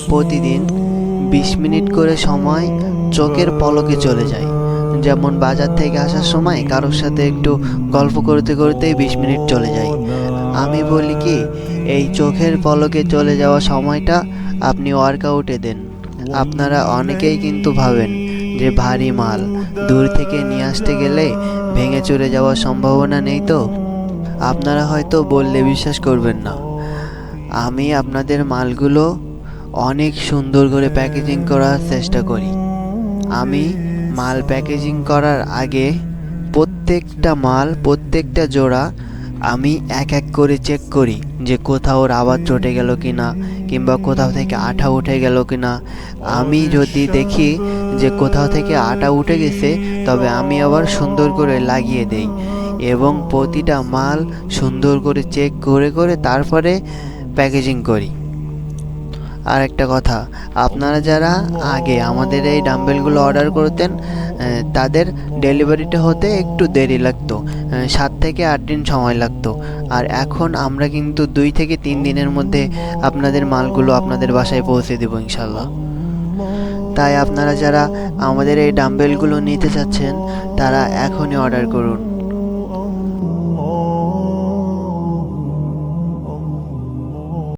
প্রতিদিন 20 মিনিট করে সময় চোখের পলকে চলে যায়। যেমন বাজার থেকে আসার সময় কারোর সাথে একটু গল্প করতে করতেই 20 মিনিট চলে যায়। আমি বলি কি, এই চোখের পলকে চলে যাওয়া সময়টা আপনি ওয়ার্কআউটে দেন। আপনারা অনেকেই কিন্তু ভাবেন যে ভারী মাল দূর থেকে নিয়ে আসতে গেলে ভেঙে চুরে যাওয়ার সম্ভাবনা নেই, তো আপনারা হয়তো বললে বিশ্বাস করবেন না। আমি আপনাদের মালগুলো অনেক সুন্দর করে প্যাকেজিং করার চেষ্টা করি। আমি মাল প্যাকেজিং করার আগে প্রত্যেকটা জোড়া আমি এক এক করে চেক করি যে কোথাও রাবার চটে গেল কিনা, কিংবা কোথাও থেকে আঠা উঠে গেল কিনা। আমি যদি দেখি যে কোথাও থেকে আঠা উঠে গেছে, তবে আমি আবার সুন্দর করে লাগিয়ে দেই এবং প্রতিটা মাল সুন্দর করে চেক করে করে তারপরে প্যাকেজিং করি। আর একটা কথা, আপনারা যারা আগে আমাদের এই ডাম্বেলগুলো অর্ডার করতেন, তাদের ডেলিভারিটা হতে একটু দেরি লাগতো, 7 থেকে 8 দিন সময় লাগতো। আর এখন আমরা কিন্তু 2 থেকে 3 দিনের মধ্যে আপনাদের মালগুলো আপনাদের বাসায় পৌঁছে দেবো ইনশাল্লাহ। তাই আপনারা যারা আমাদের এই ডাম্বেলগুলো নিতে চাচ্ছেন, তারা এখনই অর্ডার করুন।